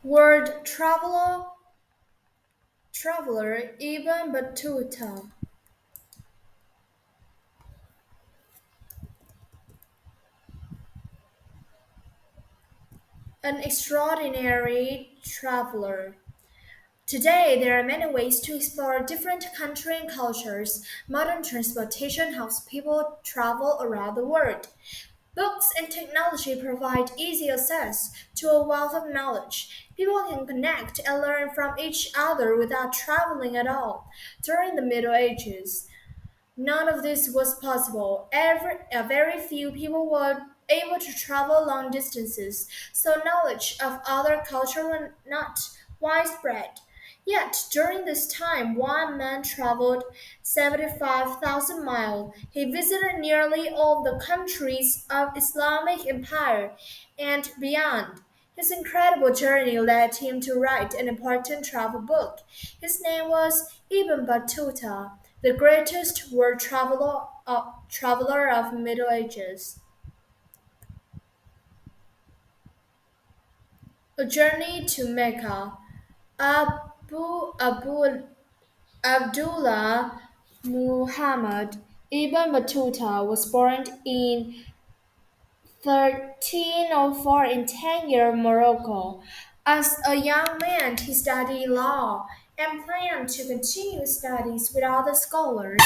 World traveler Ibn Battuta, an extraordinary traveler. Today, there are many ways to explore different countries and cultures. Modern transportation helps people travel around the world. Books and technology provide easy access to a wealth of knowledge. People can connect and learn from each other without traveling at all. During the Middle Ages, none of this was possible. A very few people were able to travel long distances, so knowledge of other cultures was not widespread. Yet, during this time, one man traveled 75,000 miles. He visited nearly all the countries of Islamic Empire and beyond. His incredible journey led him to write an important travel book. His name was Ibn Battuta, the greatest world traveler of Middle Ages. A journey to Mecca. Abu Abdullah Muhammad Ibn Battuta was born in 1304 in Tangier, Morocco. As a young man, he studied law and planned to continue his studies with other scholars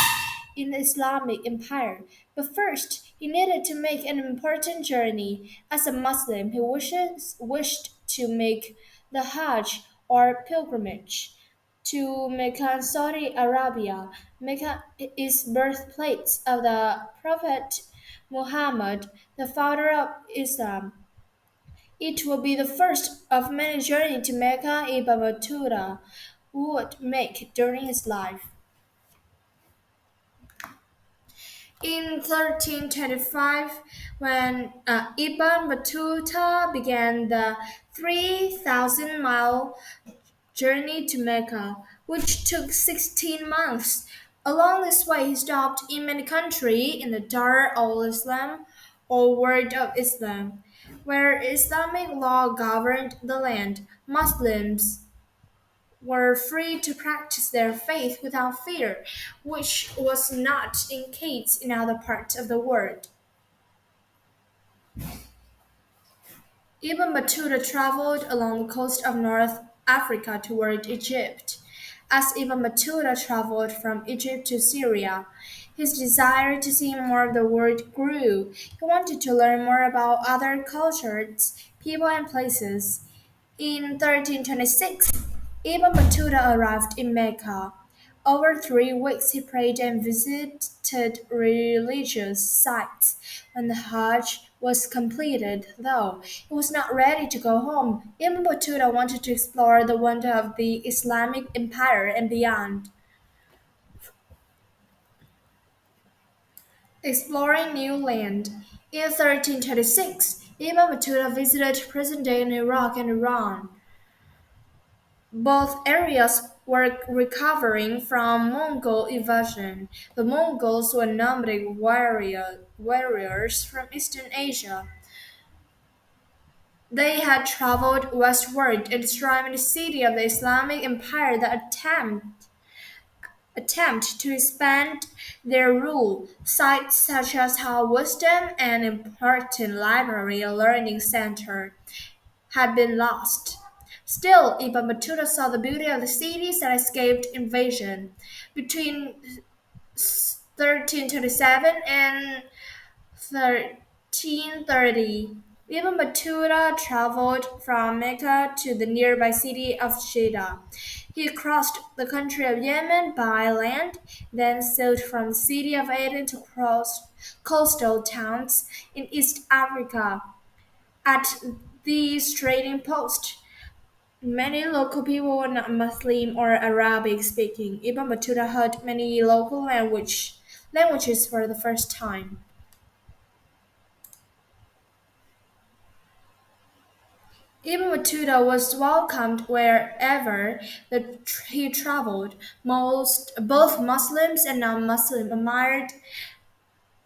in the Islamic Empire. But first, he needed to make an important journey. As a Muslim, he wished to make the Hajj or pilgrimage to Mecca and Saudi Arabia. Mecca is birthplace of the Prophet Muhammad, the founder of Islam. It will be the first of many journeys to Mecca Ibn Battuta would make during his life. In 1325, when Ibn Battuta began the 3,000-mile journey to Mecca, which took 16 months. Along this way, he stopped in many countries in the Dar al Islam or World of Islam, where Islamic law governed the land. Muslims were free to practice their faith without fear, which was not in case in other parts of the world. Ibn Battuta traveled along the coast of North Africa toward Egypt. As Ibn Battuta traveled from Egypt to Syria, his desire to see more of the world grew. He wanted to learn more about other cultures, people, and places. In 1326, Ibn Battuta arrived in Mecca. Over 3 weeks he prayed and visited religious sites. When the Hajj was completed, though, he was not ready to go home. Ibn Battuta wanted to explore the wonder of the Islamic Empire and beyond. Exploring new land. In 1326, Ibn Battuta visited present-day Iraq and Iran. Both areas were recovering from Mongol invasion. The Mongols were nomadic warriors from Eastern Asia. They had traveled westward and destroyed the city of the Islamic Empire that attempt to expand their rule. Sites such as Hal Wisdom, an important library and learning center, had been lost. Still, Ibn Battuta saw the beauty of the cities that escaped invasion. Between 1327 and 1330, Ibn Battuta traveled from Mecca to the nearby city of Jeddah. He crossed the country of Yemen by land, then sailed from the city of Aden to cross coastal towns in East Africa. At these trading posts, many local people were not Muslim or Arabic speaking. Ibn Battuta heard many local languages for the first time. Ibn Battuta was welcomed wherever he traveled. Both Muslims and non-Muslims admired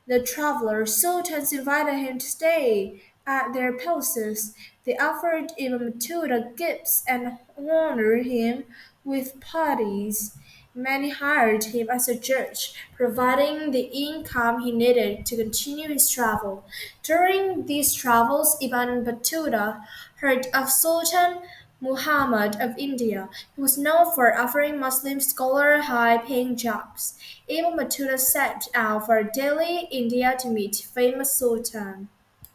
the traveler. Sultans invited him to stay. At their palaces, they offered Ibn Battuta gifts and honored him with parties. Many hired him as a judge, providing the income he needed to continue his travel. During these travels, Ibn Battuta heard of Sultan Muhammad of India, who was known for offering Muslim scholars high-paying jobs. Ibn Battuta set out for Delhi, India to meet famous Sultan.